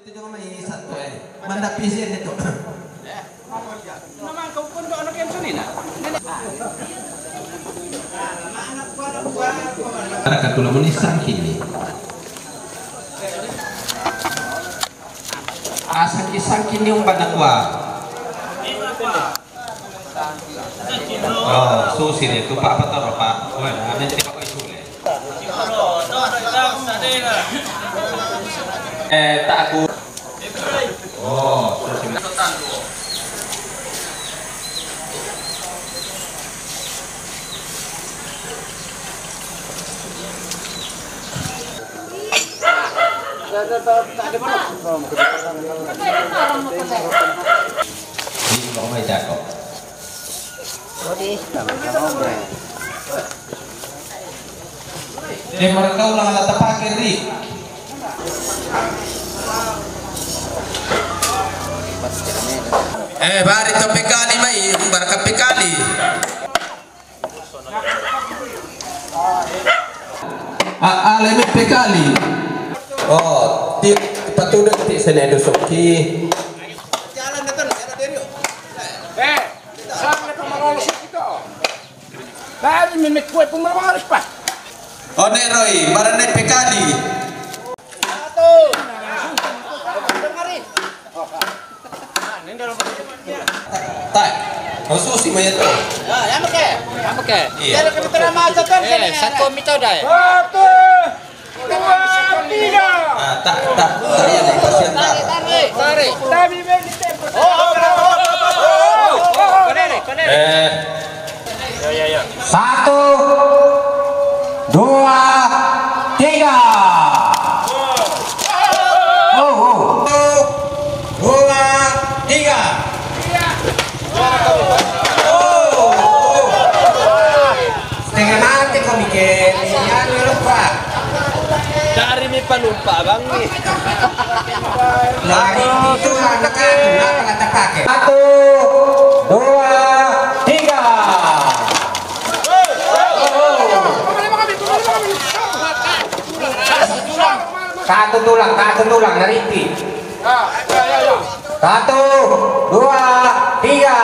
Itu juga may satu Manda pisir itu. Naman kau pun anak yang sunina. Anak tulang menisang kini. Asa kisang kini yung banakwa. Oh, susi itu Pak Patoro Pak. Wala, nanti ako isuli. Tak aku. Oh, susi. Hindi ko may dako. Mereka ulang alat pakai ri. Bari to pekali mai, barka pekali. Alemi pekali. Oh, di patudot ti senedo soki. Jalan depan, jalan diri. Sana pamarolos ito. Dahil mimik kue pumamaros pa. Oh, Neroy, barane pekali. Satu. Tak. Oh, susi mo ito. Yan make. Iya. Kita nama jatan sini. Satu mito dai. Satu. Dua, tiga. Tak yan ay pasyan tak. Tarik. Tabi beli tempo. Konere. Ya. 1, 2, 3. Oh. 1, 2, 3. Setengah mati kok Miguel. Yan lupa. Dari mi palumpa bang ni. Lagi itu anak kata pakai. 1, 2, 3. Satu tulang nariti. 1, 2, 3.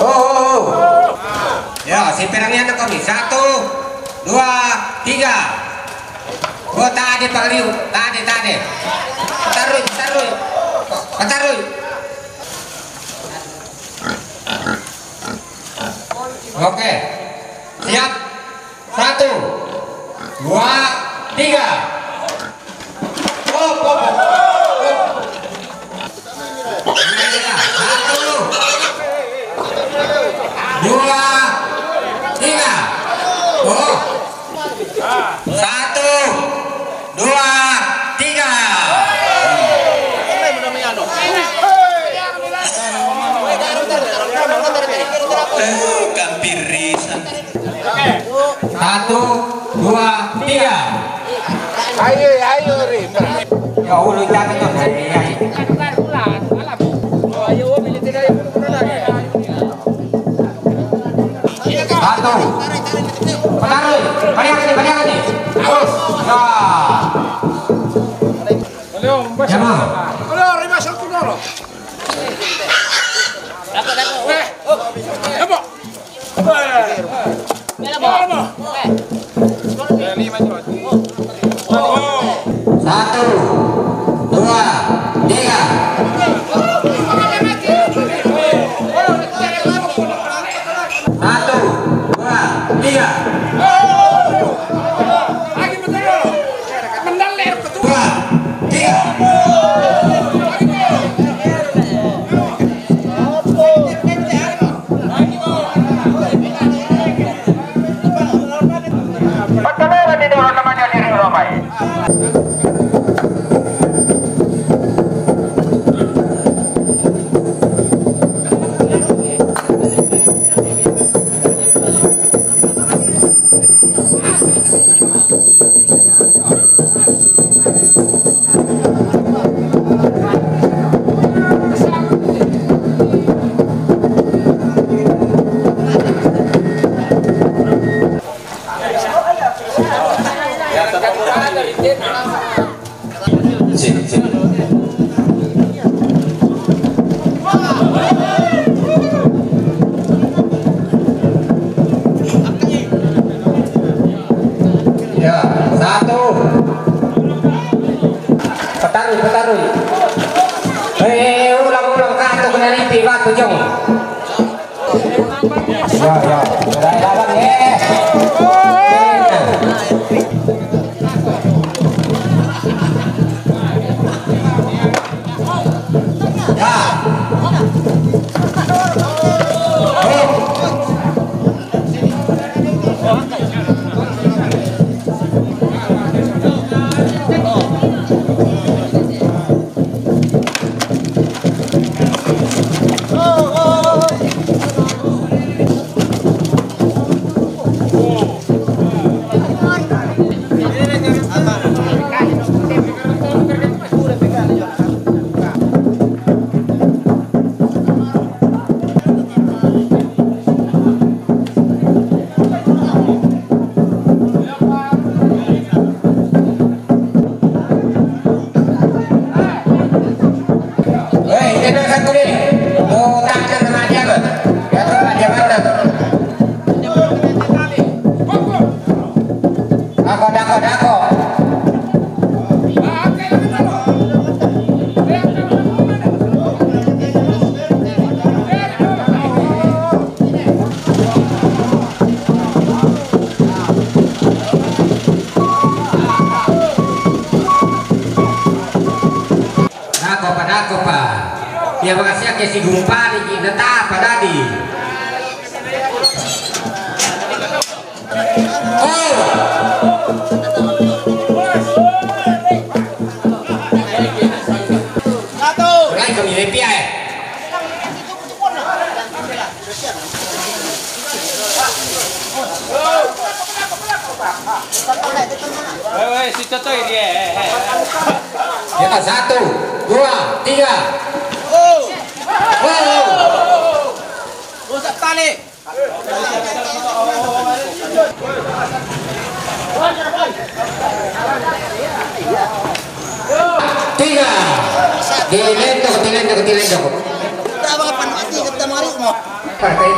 Oh. Ya, si perangnya anak kami. 1, 2, 3. Oh, tadi paliu, tadi. Taruh. Oke. Siap. 1, 2, 3. Oh. 1, 2, 3. Oh. 1, 2, 3. Kampirisan. 1, 2, 3. Ayo ri. Ya ulo jatuh tuh. Ayo pilih tiga yang Satu. Pataruy. Balikan nih. Terus. Ya. Halo, rima satu dulu. Satu, dua, tiga. Satu, dua, tiga. Lagi betul. Mendalir betul. 2, 3. Bagaimana di dalam namanya diri Romai? Sip, sip. Ya, satu. Petarui. Ulang kartu kena lipi waktu jong. Ya. Lawan ya. Dako. Dako pa. Ya makasih ke si gumpa di neta pada di. Si Toto ini Ya, 1, 2, 3. Rusak tali. Tiga. Dilendok. Trabaho pa natin kita mari mo. Partai.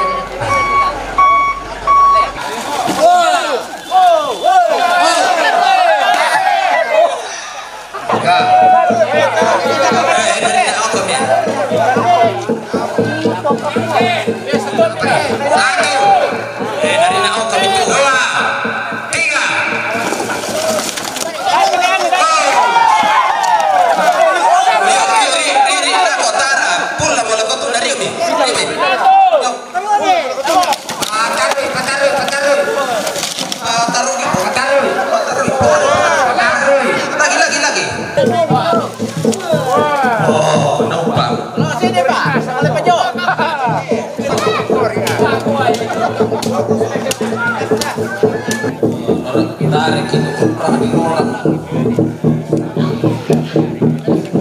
Tarik itu pernah orang.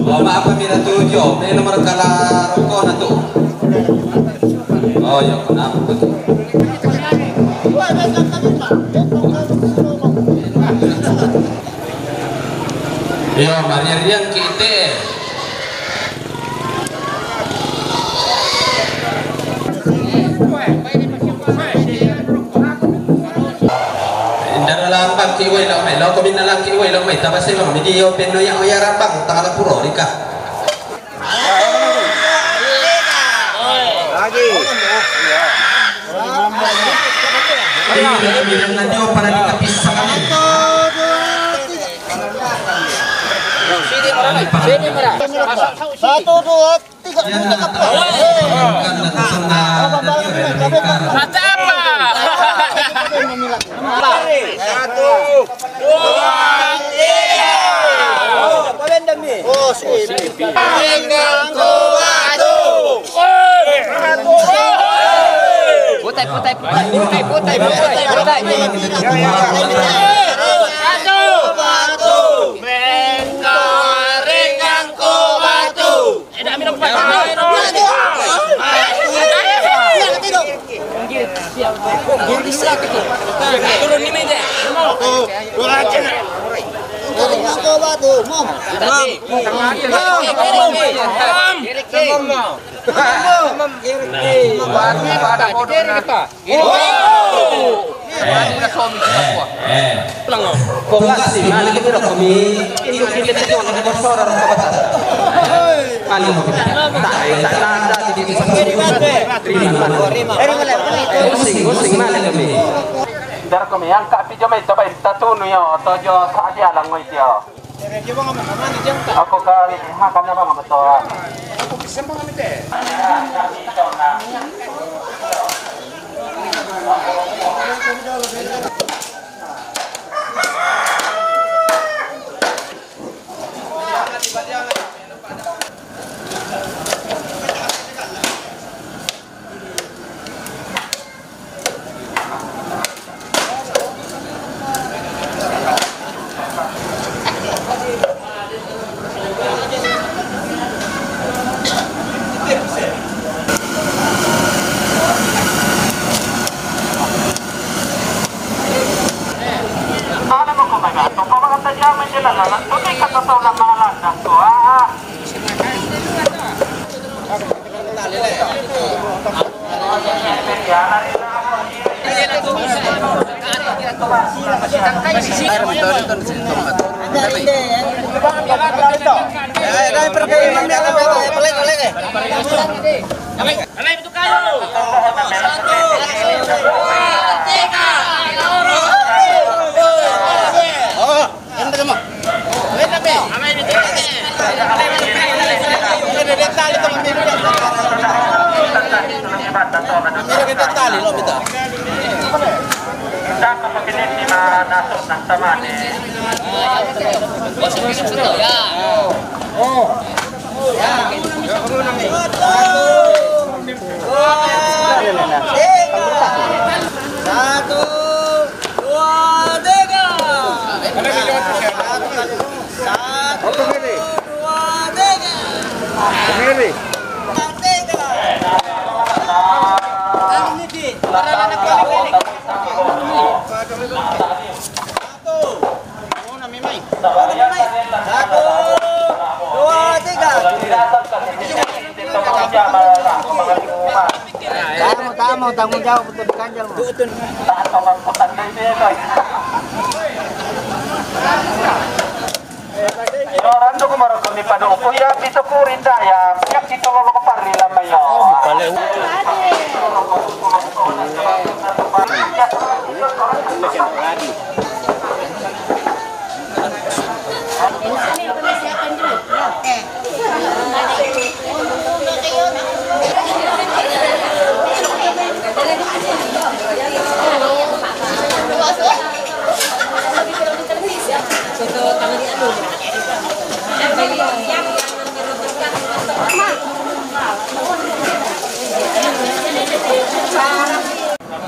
Oh maaf kami tujuh, ini nomor kala rokok natu. Oh ya kenapa betul? Ya Maria Rian kita. Lambang kiway lang may lo ko binalang kiway lang may tapos sila hindi yo peno yang oyara bang tangala puro dika lagi ini bilang nanti para dikapis sa kami sini mara 1 2 3 Mata apa? 1 2 3. Balen dami. Oh, sipi. Ringgang kuatu. Putai. Ringgang kuatu. Turun ni meja. Ringgang kuatu. Dar kami yang kak pijo mai tabai tatu nu yo tojo sadia lang ngoi tio. Aku kali hakan apa nggak betul. Aku kisah apa nggak tanggung jawab betul kanjal mah. Orang tu kemarin kami pada ukur ya itu kurinda ya siap kita lolo ke pari lama ya.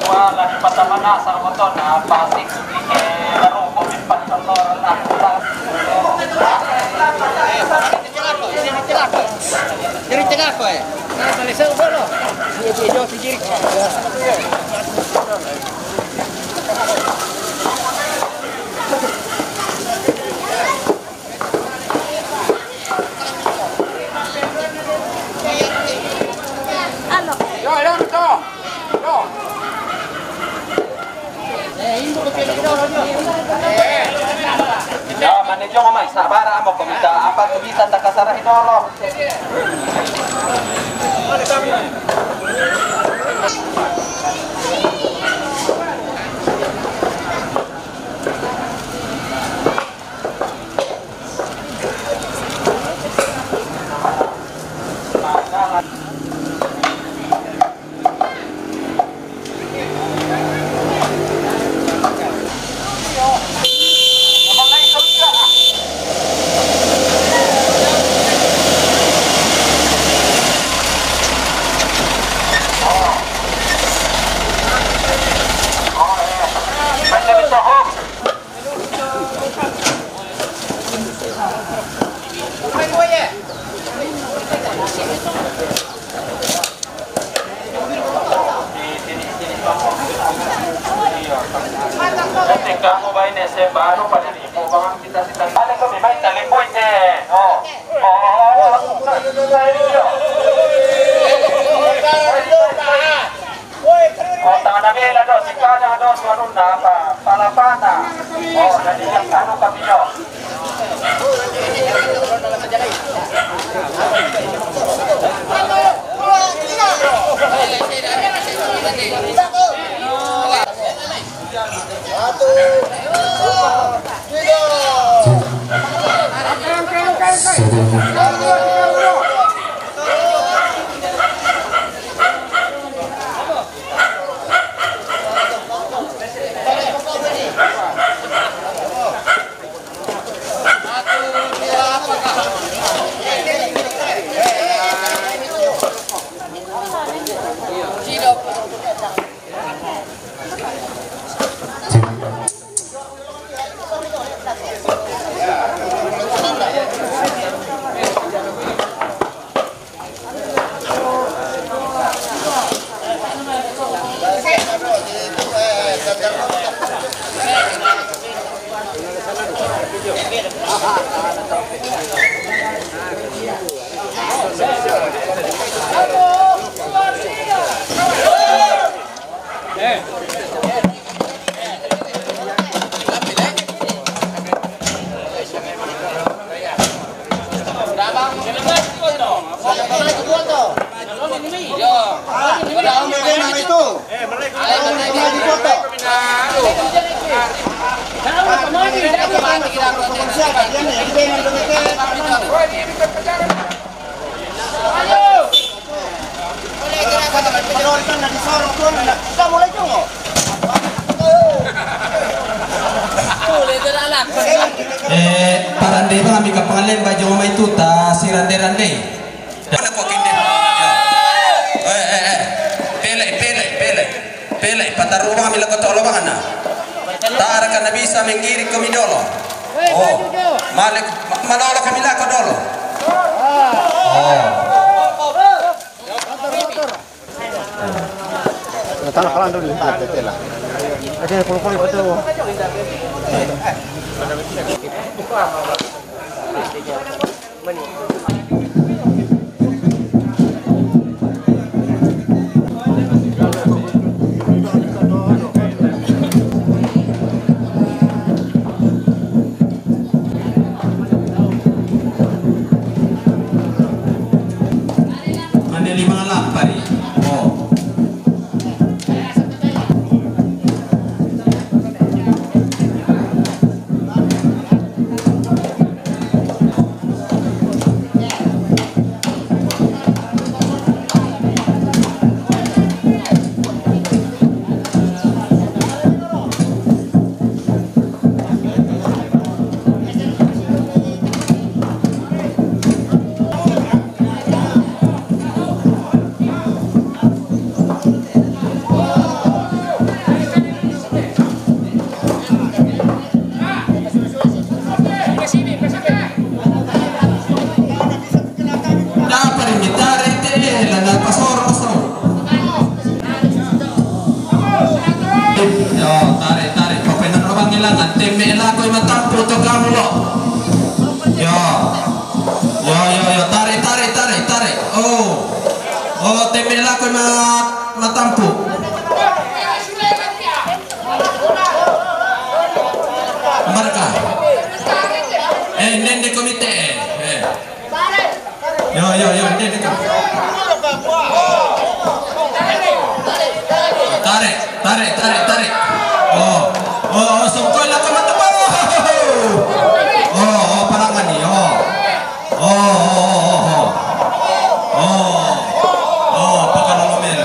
Wala di patamana sa motor na pasik laro ko bipat motor na Jadi tengah apa ya? Nah, Malaysia udah loh. Dia jauh sendiri. Ya, manajer ngomong sabar amo komita apa tuh bisa tak kasar hidolo. Ketika mau bayi nese baru pada di ibu bangang kita sih tadi kami bayi tali poin Tangan na vela dos, ikanya dos, manunda pa, palapana. Jadi yang sanu kami yo. Parandai bang kami kapangalan baju mama itu ta si rande-rande. Mana kau kinde? Pele, pataru bang kami lakukan tolo bang na. Tar kan nabi bisa menggiri kami dolo. Oh, malik manolo kami lakukan dolo. Tanah kalan dulu betul lah. Ada kalau betul. Ada 5 lampari. Tarik papenan orang ngilangan teme lagu matang puto kamu lo yo tarik oh teme lagu matampu mereka nende komite yo nende komite tarik oh sungkoy lang ka matapang parangan ni pakalolomel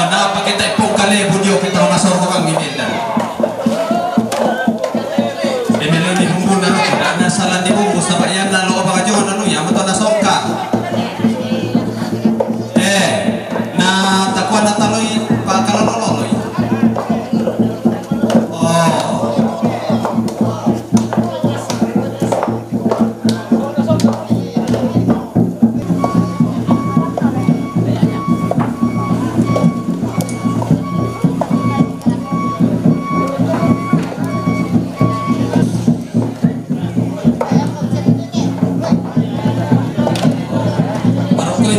napakita ipong kalibunyo kita masoro kang gimildan Emilio bumbu na rin nasalan di bumbu sa bayan na loob ang adyon yaman to nasongka na takwa na taloy pakalololoy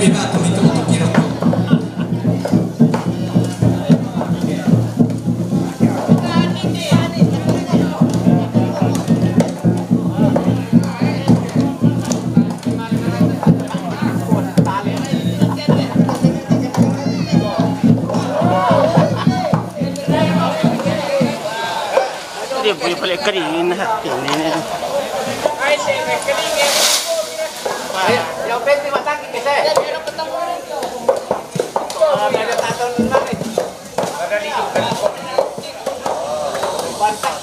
mi batu itu untuk kira. Dia boleh kering hati ini. Yang penting matang kita saya. Ada taton mana? Ada di pantai.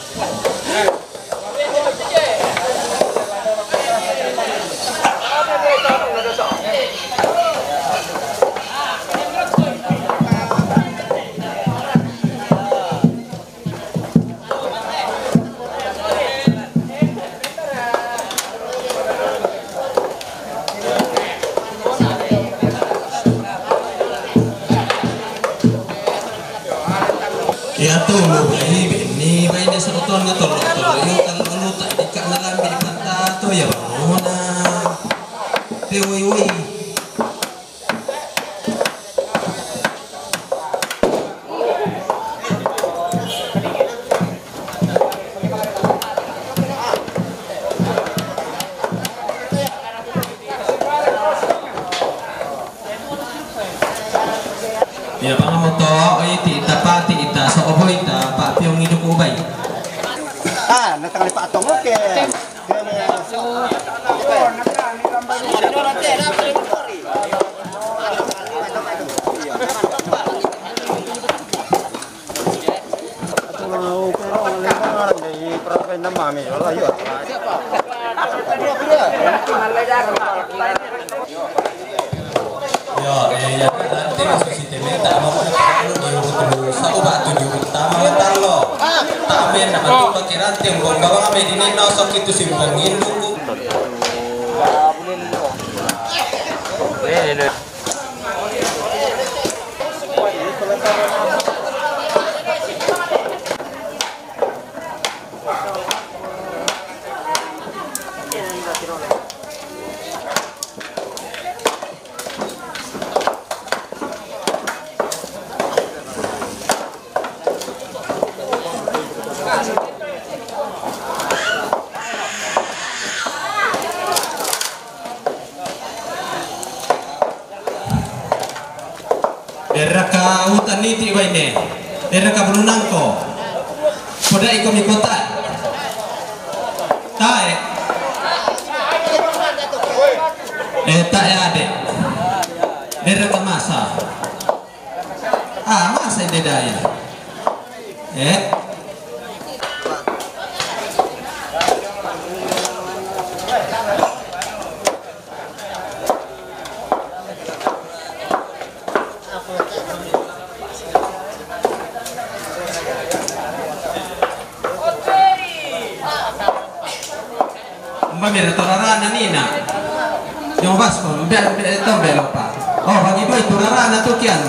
Ya tuh ini mainnya seroton nggak tolong yuk kalau lu tak dikak nalambi di mata tuh ya mana woi ya bang moto ita so oboy ta pak piong hidup ubay Natang lipat tong oke. ya nanti masuk sistemnya tak mau ketemu sa obat tujuh utama mental lo tamen nak tu pakai ranting bong bawang ame di nino sok itu simpong induk Deraka hutan niti baine, deraka belunangko, pada iko mikota, tae, tae ade, deraka masa, masa ide daya, Mbak torarana nina, yang basko, itu belopa. Oh bagi boy torarana tuh kian.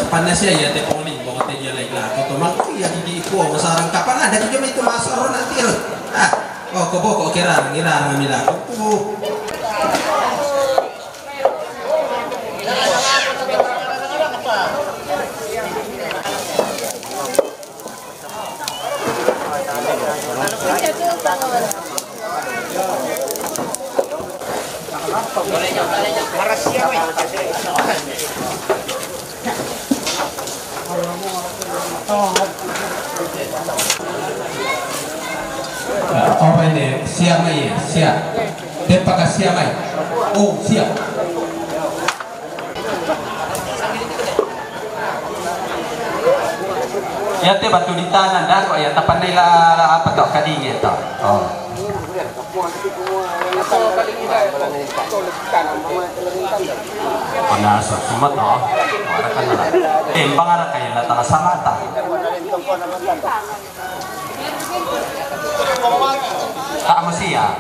Panasnya ya teh poli, bawa teh dia lagi lah. Kau mak ya di iku, masarang kapan ada juga itu masar nanti loh. Kok kira ngambil aku. Oh ini siap mai siap. Tepak siap mai. Oh siap. Ya te batu di tanah dah kok ya tapan nila apa tak kadingnya tak. Oh. Panas sumat no. Arakan na. Tembang ara kay la tala samata. Tak mesti ya.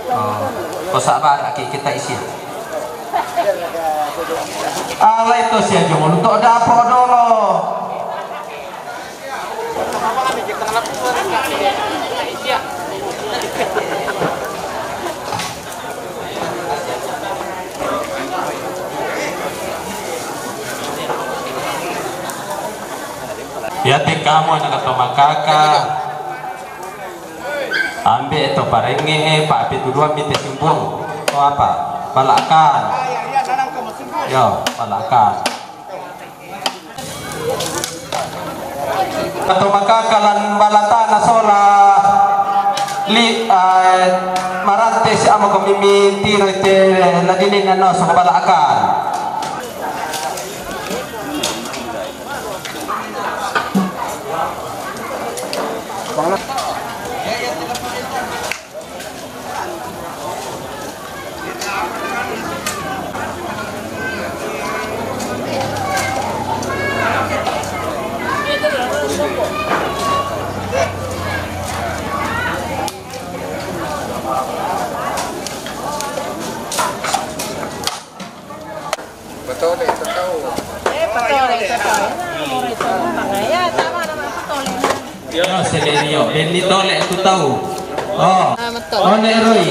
Oh. Ko sabar kita isi. Ala itu sia jong untuk dapo dolo Ya kamu nak makaka. Ambil itu parenge pak pitu dua mite simpung. Oh apa? Balakan. Yo, balakan. Atau makaka lan balata nasola li marante si amo komimi tiro ite ladinin ano sa balakan. Betul itu tahu. Betul itu tahu. Ya sama nama betul. Yo Selenio, Benito lek tu tahu. Oh. Betul. Oh nek Roy.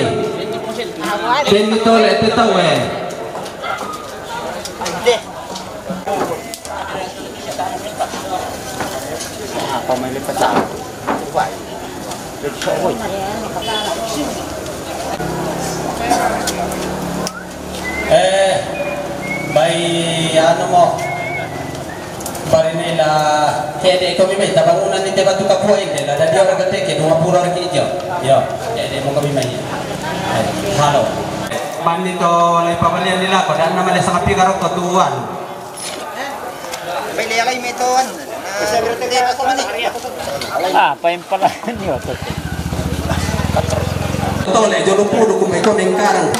Benito lek tu tahu Pemilik pesawat. Wah. Bay ano mo? Barinila kede ko may tabangunan ni teba tu kapoy de la dadio ka teke no apuro ra kijo. Yo, kede mo kami may. Halo. Manito lay pabalian nila ko dan naman sa kapigaro ko tuwan. May liyay meton. Apa yang pala niyo to? Tole jo lupu ko may ko nengkarang.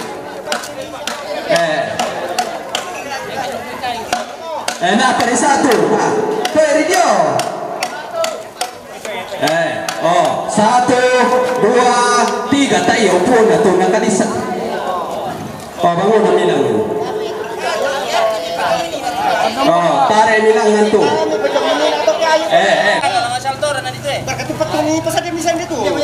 Enak dari satu, dari dia. Oh, 1, 2, 3, tayo pun atau nak kanisa. Oh, bangun na bilang. Oh, pare bilang ngantu. Berketupat ini pas ada misalnya itu. 1, 2,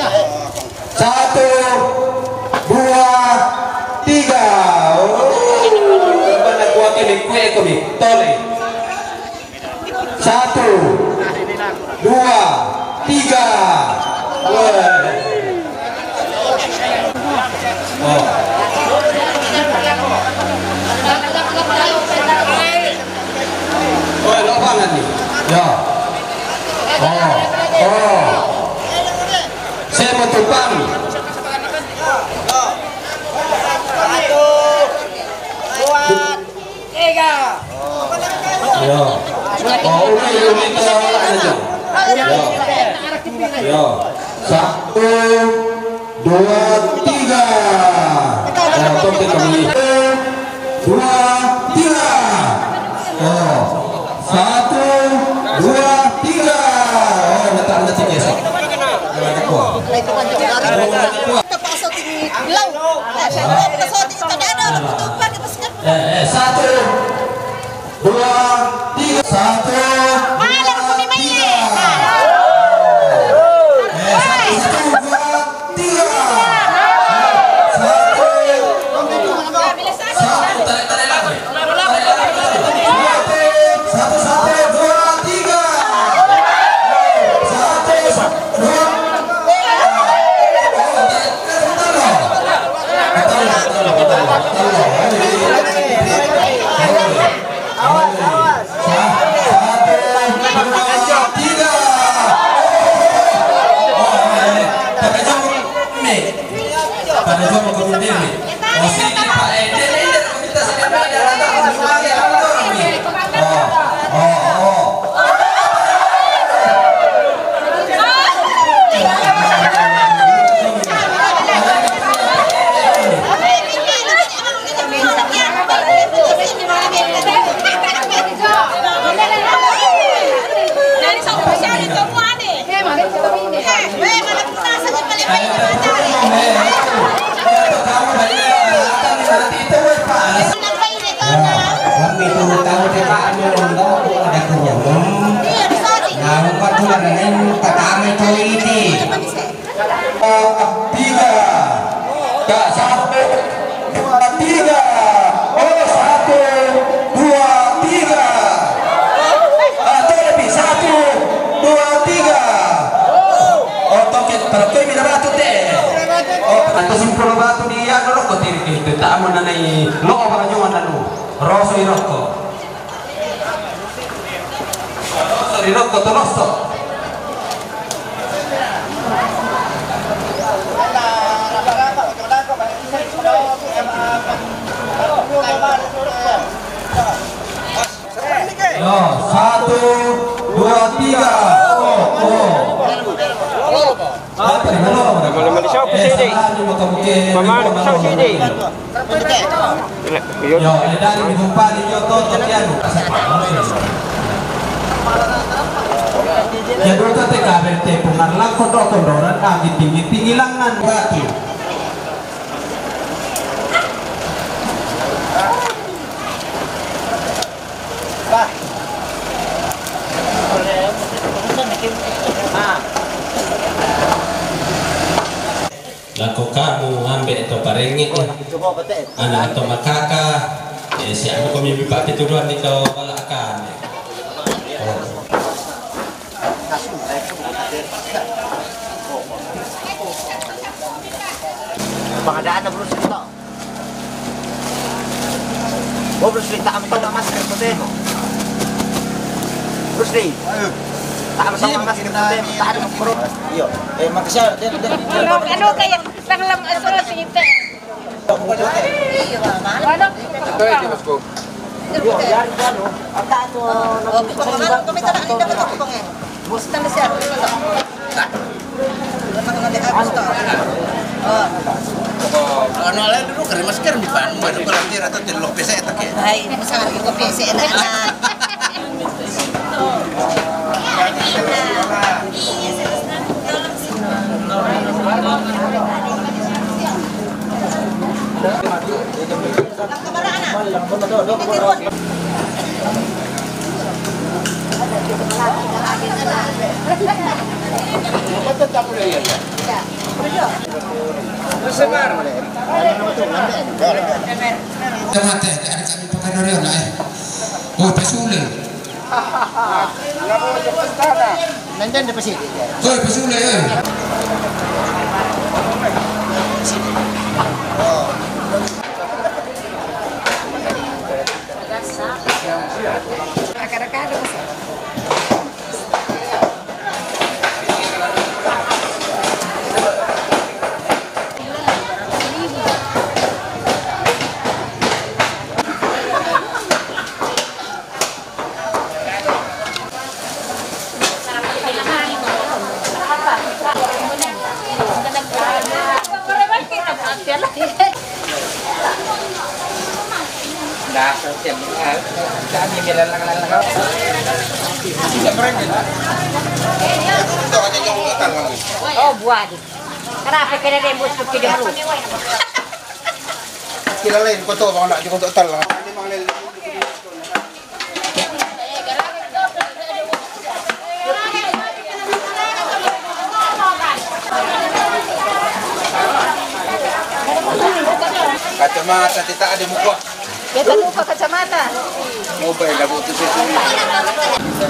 3. Oh, mana gua kini kue kami, tole. 1, 2, 3. Oh. Oh, lapangan nih. Ya. Oh. Oh. Saya mau tumpang. 1, 2, 3. Ya. Oh, uli ke aja. Ya. 1, 2, 3. Ya, topi kami. 2, 3. Oh. 1, 2, 3. Oh, letak nanti besok. Jangan kuat. Terpaksa tinggi belau. Saya terpaksa tinggi tak ada kebutuhan kita sekarang. 1, 2, 3. 1. Malah kami main. lo orang nyuman anu roso iroko toloso yo 1 2 3 ya dulu tadi kabar tepungan lang kondoran lagi tinggi langan batu laku kamu ambil itu parengit anak atau makaka siapa kau mimpi pakai tuduhan di kau balakan Pengadaan na Bruce Lee to. Bruce Lee, taam ito ang masker po din. Bruce Lee. Taam ito ang masker po din. Taam ito ang puro. Iyo. Magkasya. Ano kaya panglam asal sinte? Ano? Ito ay Dimasko. Musta na siya? Ano lang dulu kari masker di pan, baru kalau tira atau di lo PC tak ya. Ay, masama ko PC na. Kamate, ada kami pakai nori ona oh pasule Nandiyan di pasi. oh pasule Rakarakado ko siya. Oh, buat. Kenapa kena rembus ke dulu? Kilalain ko to, baka na di ko total lang. Kacamata tita ada muka. Kita lupa kacamata. Mobile lah butuh sesuatu.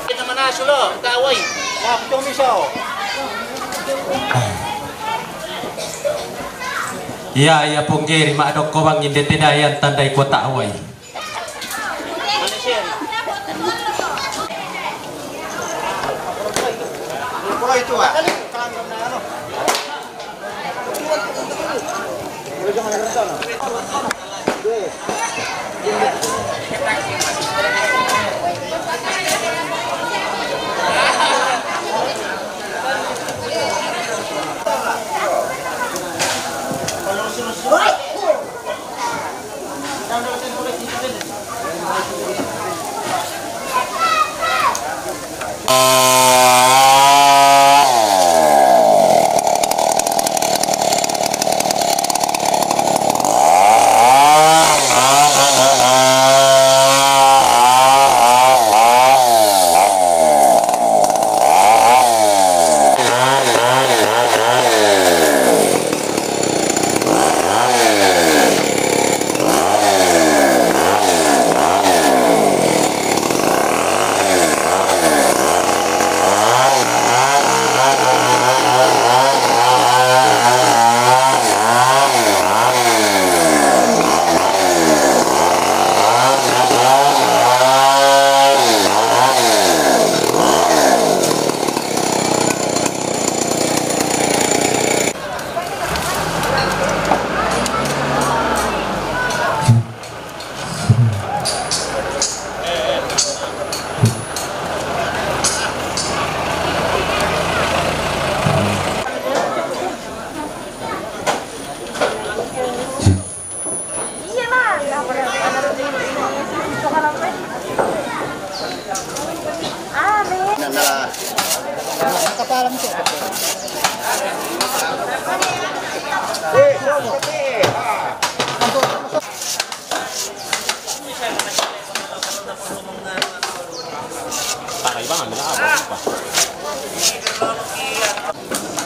Kita mana sulo, kawai. Nah, betul misal. Iya punggiri mak dok ko bang inde tedayan tandai kota awai. Itu ah.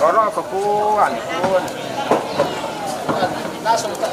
Orang kekuan pun. Langsung ke.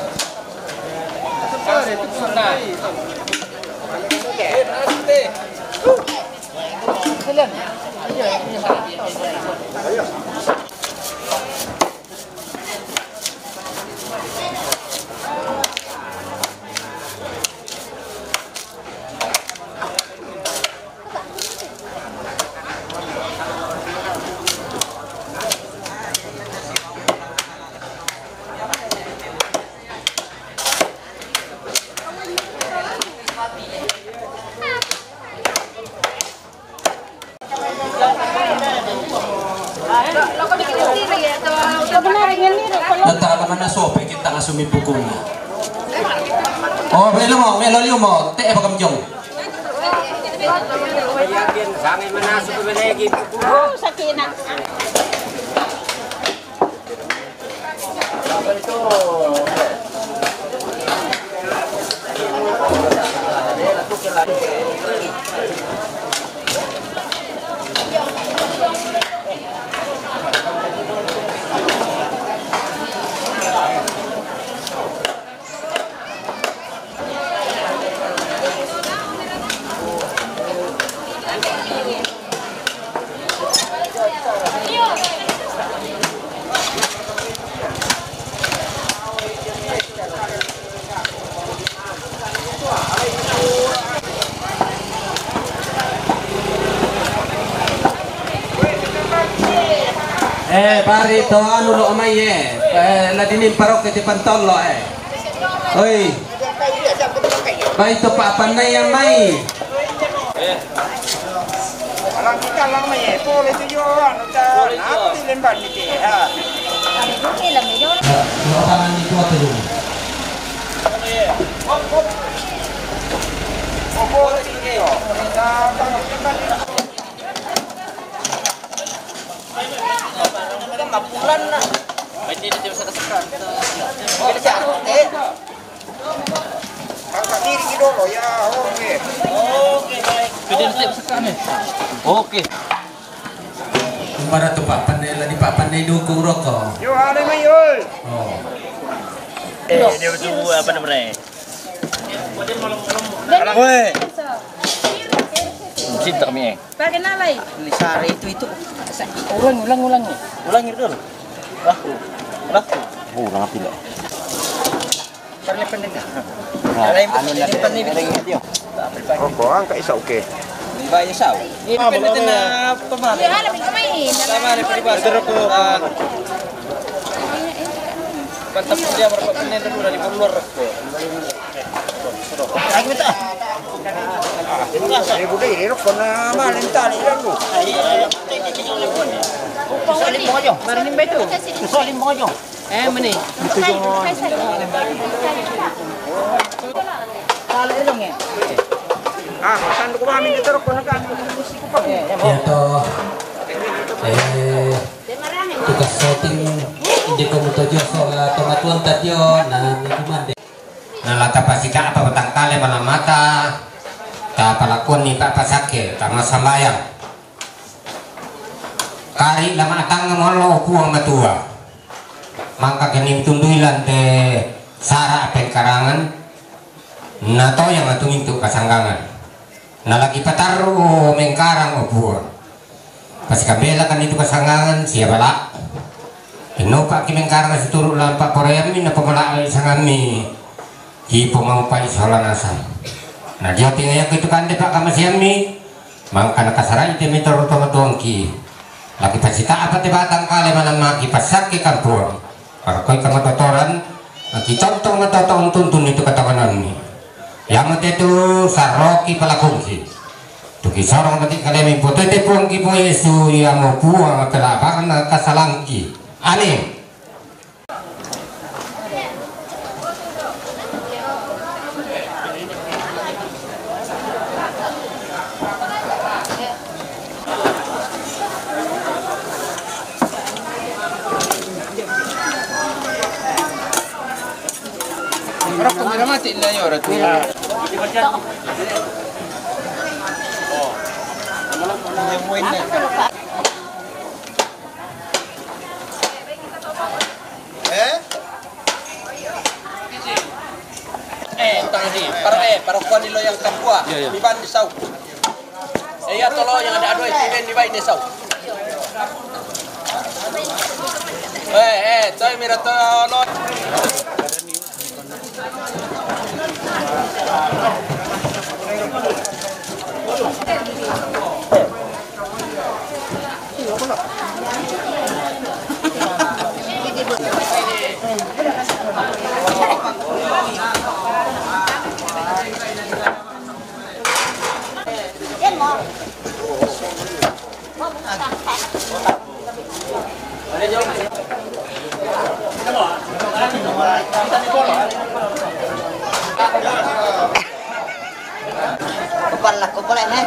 Nagtaka naman na sope kita nga sumipukong mo. Oh, melo liyo mo, te pa kamjong. Sangai manasok ko lagi. Oh, sakina. Pari to anu lo amai ladinin parok ke pantolo Oi. Bai to pa panay yang mai. Alang kita lang may pole to yo ano ta natin lemban ni ha. Tangan itu apa dulu? Pole to yo. Mapulan na. Hindi na siya sa sakran. Okay siya. Ang kadiri gidolo ya, okay. Okay, baik. Pwede na siya sa sakran Okay. Para tu Pak Pandai lah di Pak Pandai dukung rokok. Yo ada mayul. Oh. Dia betul apa namanya? Weh. Cinta kami. Pakai nalai. Lisari itu. Ulang. Ulang itu. Laku. Ulang apa tidak? Karena pendengar. Anu nanti pendengar dia. Oh, boang kak isa oke. Bayar saw. Ini na pemahal. Ya, lebih kemain. Sama ni peribahasa. Terus ko. Bantap dia berapa penen dulu dari keluar ko. Ay kita. Ini bude ini ko na malin tali dulu. Salim mo aja. Marinim ba ito? Salim mo aja. Mani. Dito yung Kala ilong saan ko kami dito ko nagkakagusto ko pa. Ito. Tugas setting hindi ko mo to Diyos o tumatuan tatyo na nagumande. Nalata pa sika apa batangkale malamata ta palakon ni papasake tama sambayang. Kari lama atang ngolo kuang matua. Mangka kening tunduilan te sara apen karangan nato yang atung itu kasanggangan. Nalagi pataru mengkarang obuan. Pas kabela kan itu kasanggangan siapa lah. Ino pak kimengkarang situru lampa Korea mi na pamala sangami. Hipo mau pa isola nasa. Nah dia tinggal itu kan de pak kamasiami. Mangka nakasara ite meter tuangki. Lagi pasita apa te batang kale manamaki pasak ke kampung. Para koi kamatotoran kita tong matotong tuntun itu katakan ni. Yang itu saroki palakungki. Tuki sarong mati kalian impote te puangki po Yesu yang mau puang kelabakan kasalangki. Aneh. Orang kamera mati lah ya orang tu. Yang main ni. Tangsi. Para kuan lo yang kapua. Di ban di sau. Ya tolo yang ada aduai tiben di ban di sau. Toy mira tolo. Ko boleh nih.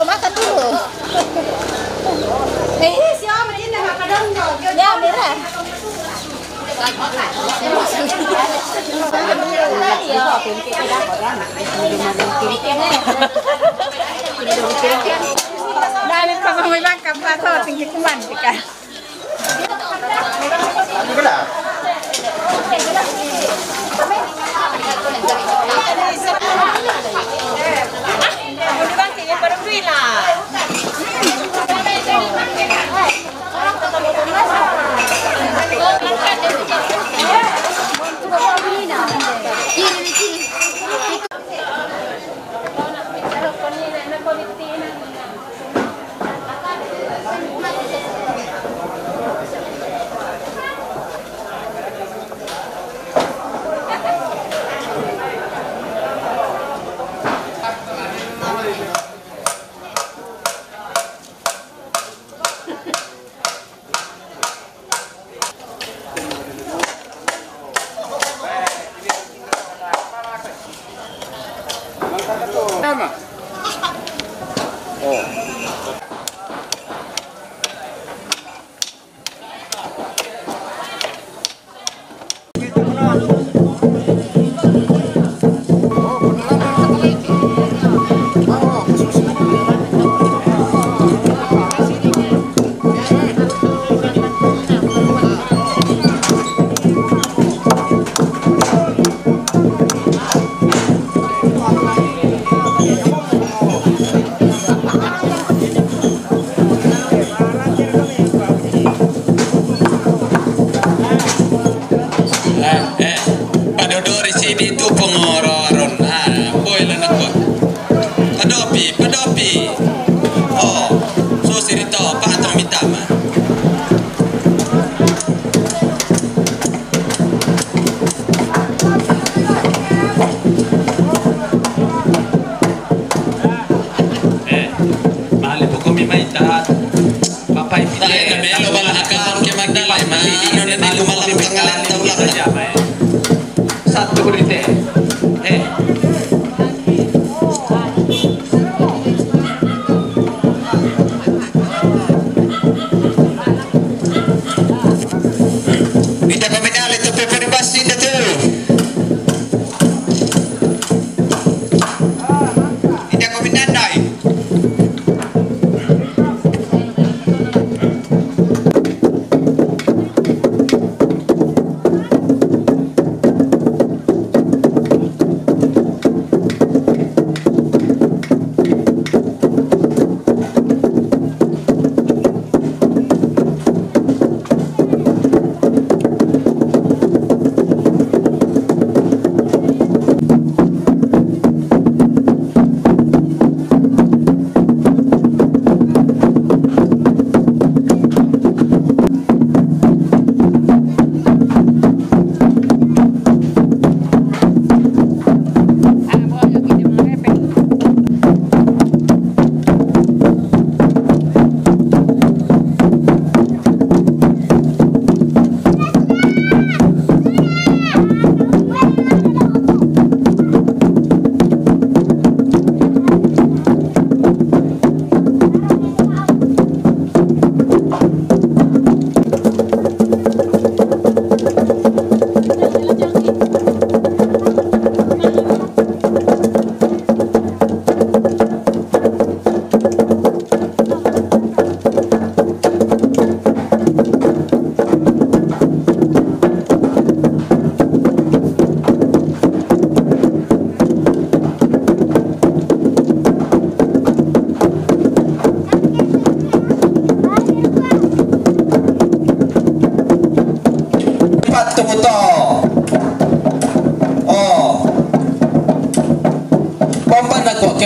Makan dulu. Siapa ini nak kadang ya merah. Dahil pa may bangkap pa to tinggi kuman ka.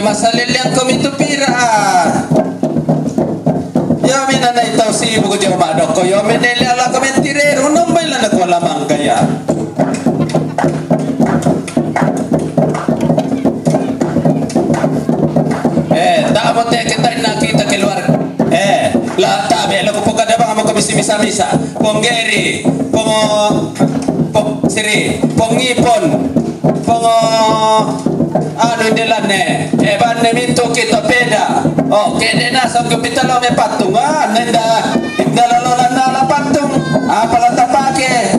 masalilian kami tu pira. Ya mina na itaw si buko di umadok ko. Yo minili ala kami tirero nambay lang wala manggaya. Tamo te kita nakita keluar. La tabe lo ko kada bang mo kami misa-misa. Ponggeri, siri, pongipon, ano dilane. Banne minto kita peda. Oh, kene na sa kapitalo me patungan nenda igdalalo na patung. Pala tapake.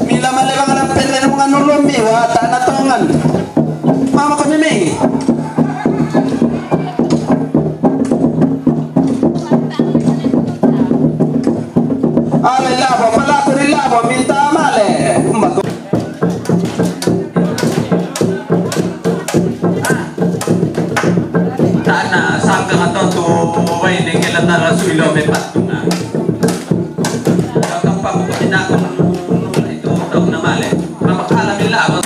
Mila malebang ang pera ng mga nulumi wa tanatongan. Mama ko mimi. Ale labo, malato ni labo, minta male. Tana, sangka nga to way ni kailan na rasuilo may patunga. Kapag pagkukutinakon ito daw na male, mamakalam ni labo.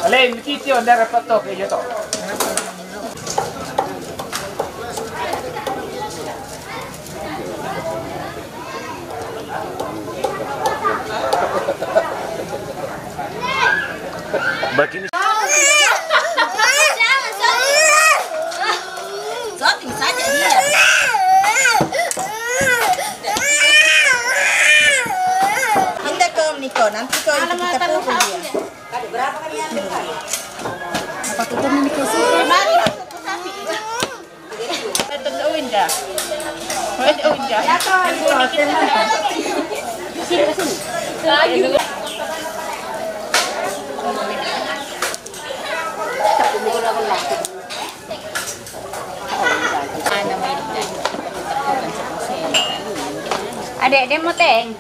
Lei mi titio andare fatto che io to. Begini. Shopping saja dia. Hindi ko Nico, nanti ko kita pukul dia. Berapa kali yang kali? Apa tutup ni Nico sih? Mari aku sapi. Tutup indah. Tutup indah. Ya kan. Sini sini. Lagi. Adek dia mau teng.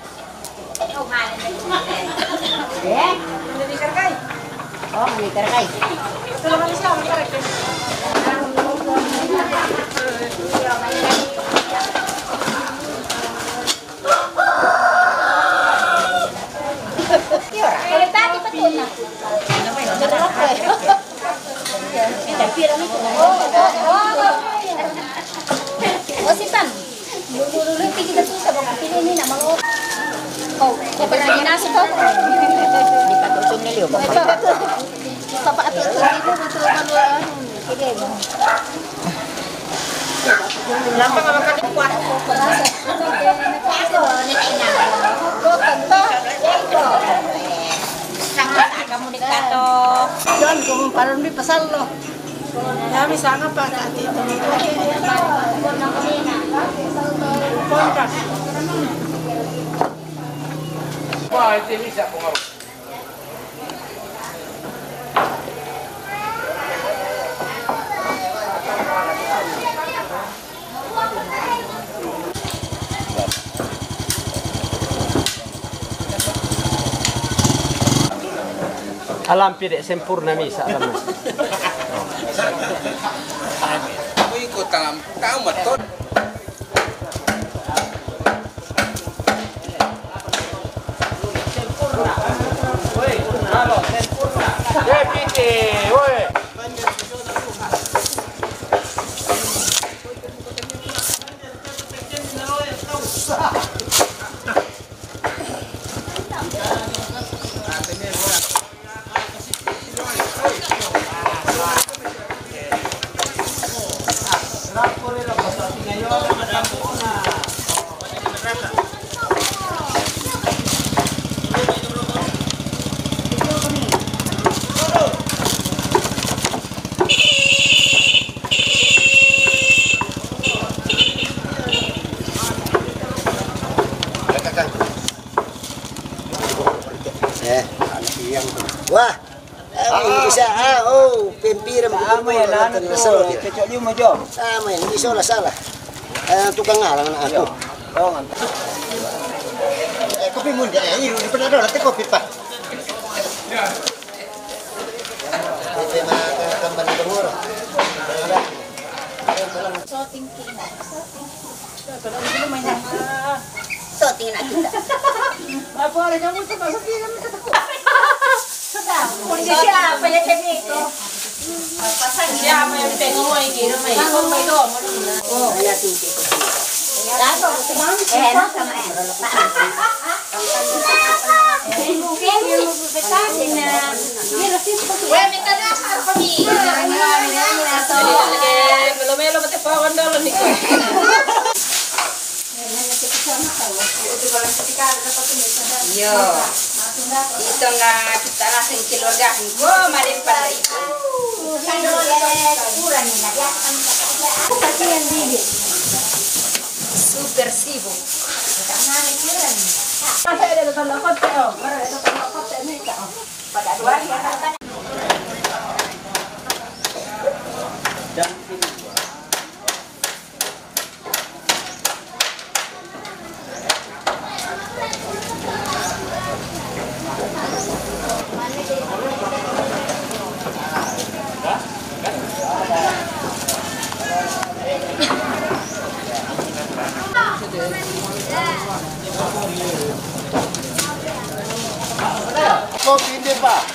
Oh, ini terkait. Kalau tadi betul nak. Oh, simpan. Dulu kita susah banget ini nak mau. Oh, pernah nasi kau? Dipatutun ni liu bapak. Bapak tu ibu betul malu. Lama makan kuat. Perasa. Ni enak. Kamu dikato. John, kung parang may pasal lo. Kami sana pa dati ito. Kontrak. Wah, itu bisa pengaruh. Alam tidak sempurna misa alam. Aku ikut tahu betul. Halo, sempurna. Deputy, woi. Wah, bisa pempiram Sama ya nanu tuh, cocok dia mau jom. Sama ya, bisa lah salah. Tukang ngalang aku. Oh, mantap. Kopi muda, ini di pernah ada kopi pak. Kopi mah kembali bermurah. Soting na kita. Apa ada kamu tuh masuk kami kataku. Siapa ya cemiko? Pasang siapa yang tengok mau ikut mai. Kau mai do. Oh, ya tinggi. Dato semang. Enak sama Melo-melo pati pawan dalo ni ko. Yo, itu nggak kita langsung keluarga gue malah pada itu. Super sibuk. Pada dua ya. Kopi ini pak.